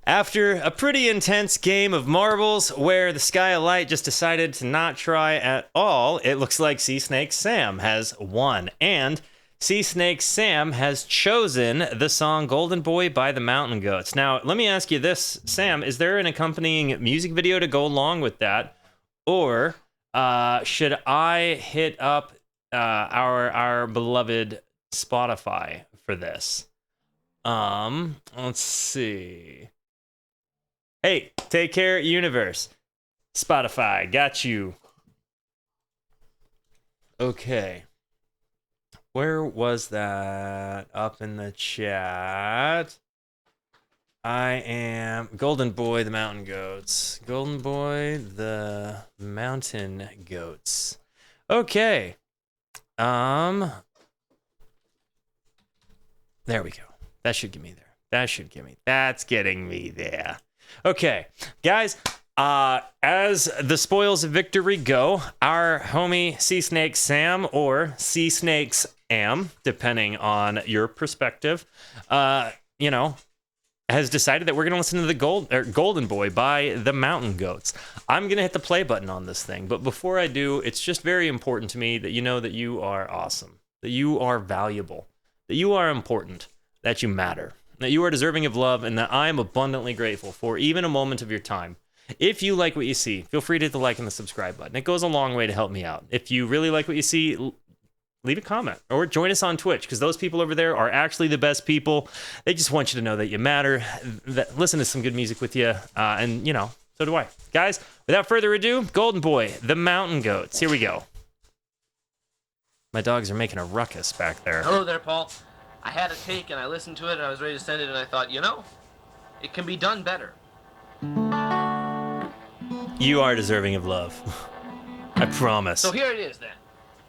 After a pretty intense game of marbles where the Sky of Light just decided to not try at all, it looks like Sea Snake Sam has won. And Sea Snake Sam has chosen the song Golden Boy by the Mountain Goats. Now, let me ask you this, Sam, is there an accompanying music video to go along with that? Or should I hit up our beloved Spotify for this? Let's see. Hey, take care, universe. Spotify, got you. Okay. Where was that? Up in the chat. I am Golden Boy, the Mountain Goats. Golden Boy, the Mountain Goats. Okay. There we go. That should get me there. That's getting me there. Okay, guys, as the spoils of victory go, our homie Sea Snake Sam, or Sea Snakes Am, depending on your perspective, has decided that we're going to listen to the Golden Boy by the Mountain Goats. I'm going to hit the play button on this thing, but before I do, it's just very important to me that you know that you are awesome, that you are valuable, that you are important, that you matter, that you are deserving of love, and that I am abundantly grateful for even a moment of your time. If you like what you see, feel free to hit the like and the subscribe button. It goes a long way to help me out. If you really like what you see, leave a comment or join us on Twitch, because those people over there are actually the best people. They just want you to know that you matter, that listen to some good music with you, and, so do I. Guys, without further ado, Golden Boy, the Mountain Goats. Here we go. My dogs are making a ruckus back there. Hello there, Paul. I had a take and I listened to it and I was ready to send it and I thought, it can be done better. You are deserving of love. I promise. So here it is then.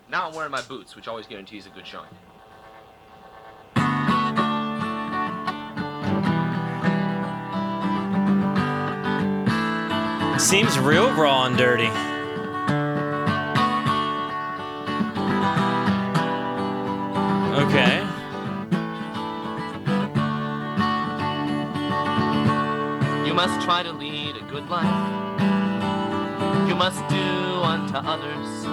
Now I'm wearing my boots, which always guarantees a good showing. Seems real raw and dirty. Okay. You must try to lead a good life. You must do unto others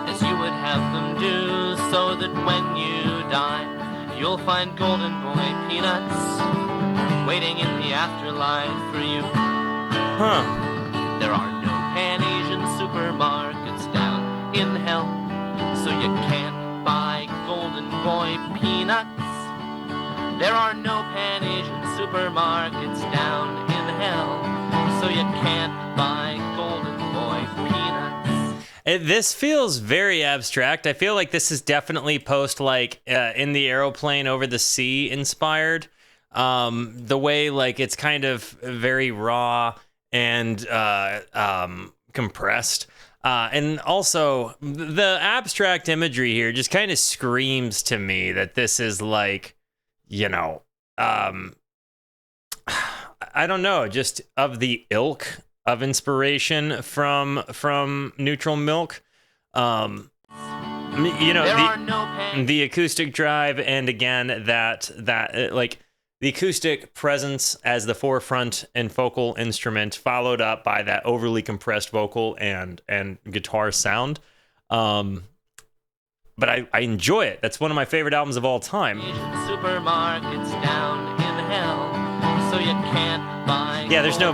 as you would have them do, so that when you die, you'll find Golden Boy peanuts waiting in the afterlife for you. Huh. There are no Pan-Asian supermarkets down in hell, so you can't buy Golden Boy peanuts. There are no Pan-Asian supermarkets down in hell, so you can't buy Golden Boy peanuts. This feels very abstract. I feel like this is definitely post in the aeroplane over the sea inspired. The way it's kind of very raw and compressed. And also the abstract imagery here just kind of screams to me that this is I don't know, just of the ilk of inspiration from Neutral Milk. The acoustic drive, and again that the acoustic presence as the forefront and focal instrument, followed up by that overly compressed vocal and guitar sound. But I enjoy it. That's one of my favorite albums of all time. Supermarkets down in hell, so you can't buy. Yeah, there's no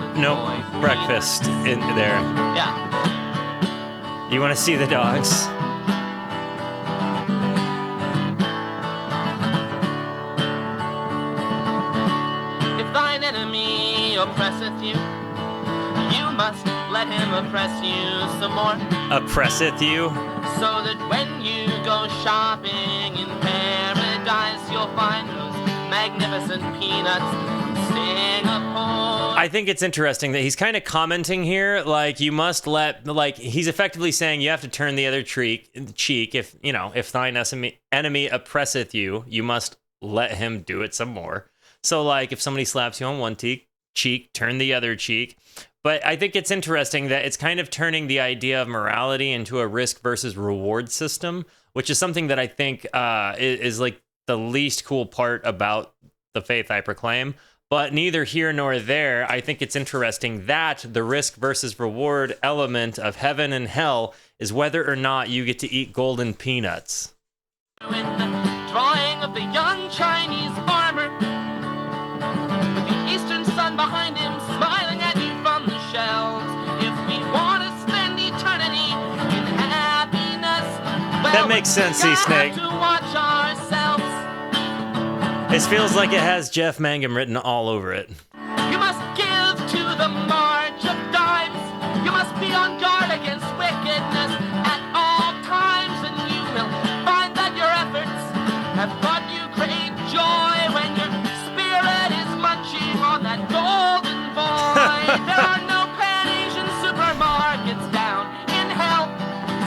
breakfast in there. Yeah. You want to see the dogs? If thine enemy oppresseth you, you must let him oppress you some more. Oppresseth you? So that when you go shopping in paradise, you'll find those magnificent peanuts from Singapore. I think it's interesting that he's kind of commenting here, you must he's effectively saying you have to turn the other cheek if thine enemy oppresseth you, you must let him do it some more. So if somebody slaps you on one cheek, turn the other cheek. But I think it's interesting that it's kind of turning the idea of morality into a risk versus reward system, which is something that I think is the least cool part about the faith I proclaim. But neither here nor there. I think it's interesting that the risk versus reward element of heaven and hell is whether or not you get to eat golden peanuts. In the drawing of the young Chinese farmer, with the eastern sun behind him, smiling at you from the shelves. If we want to spend eternity in happiness, well, that makes sense, Sea Snake. to watch ourselves. This feels like it has Jeff Mangum written all over it. You must give to the march of dimes. You must be on guard against wickedness at all times, and you will find that your efforts have brought you great joy when your spirit is munching on that golden boy. There are no Pan-Asian supermarkets down in hell,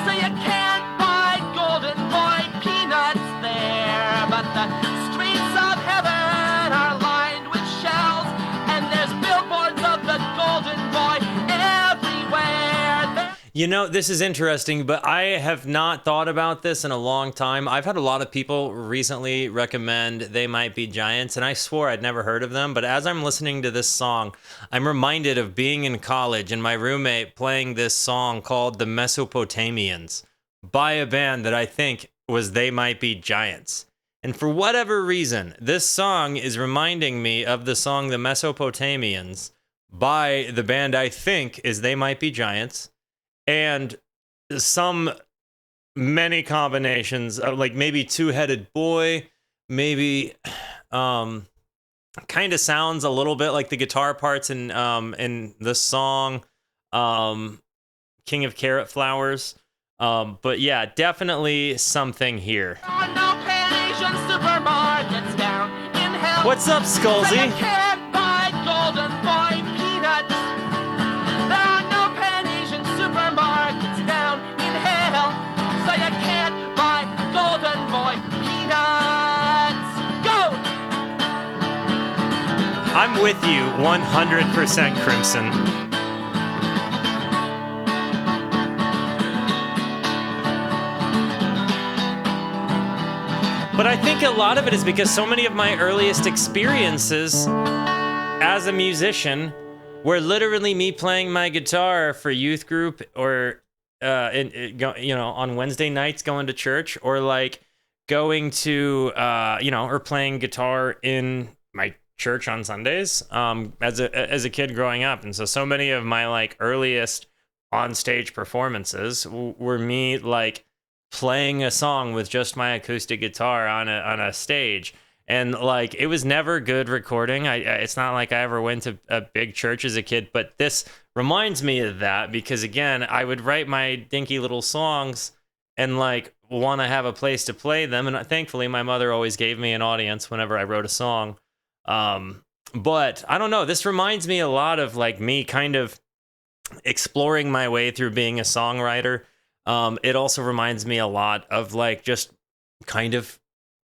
so you can't buy golden boy peanuts there. But the streets of heaven are lined with shells, and there's billboards of the golden boy everywhere. You know, this is interesting, but I have not thought about this in a long time. I've had a lot of people recently recommend They Might Be Giants, and I swore I'd never heard of them. But as I'm listening to this song, I'm reminded of being in college and my roommate playing this song called The Mesopotamians by a band that I think was They Might Be Giants. And for whatever reason, this song is reminding me of the song The Mesopotamians by the band I think is They Might Be Giants. And many combinations of like maybe Two-Headed Boy, maybe kind of sounds a little bit like the guitar parts in the song King of Carrot Flowers. But yeah, definitely something here. What's up, Skullsy? I'm with you 100%, Crimson. But I think a lot of it is because so many of my earliest experiences as a musician were literally me playing my guitar for youth group or on Wednesday nights going to church, or like going to or playing guitar in my church on Sundays as a kid growing up. And so many of my like earliest on stage performances were me like playing a song with just my acoustic guitar on a stage. And like it was never good recording. It's not like I ever went to a big church as a kid, but this reminds me of that because again, I would write my dinky little songs and like want to have a place to play them, and thankfully my mother always gave me an audience whenever I wrote a song. But I don't know, this reminds me a lot of like me kind of exploring my way through being a songwriter. It also reminds me a lot of like just kind of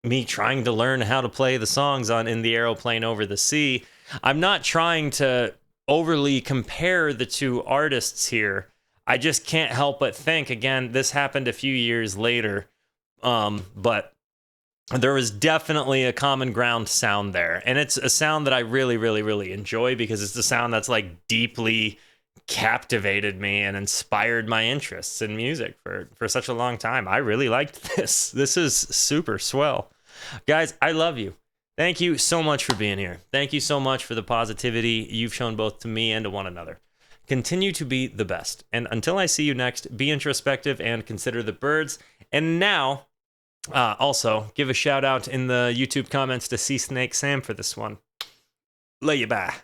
me trying to learn how to play the songs in the Aeroplane Over the Sea. I'm not trying to overly compare the two artists here. I just can't help but think, again, this happened a few years later, but there was definitely a common ground sound there. And it's a sound that I really, really, really enjoy because it's the sound that's like deeply captivated me and inspired my interests in music for such a long time. I really liked this. This is super swell. Guys, I love you. Thank you so much for being here. Thank you so much for the positivity you've shown both to me and to one another. Continue to be the best. And until I see you next, be introspective and consider the birds. And now, also, give a shout out in the YouTube comments to Sea Snake Sam for this one. Love you, bye.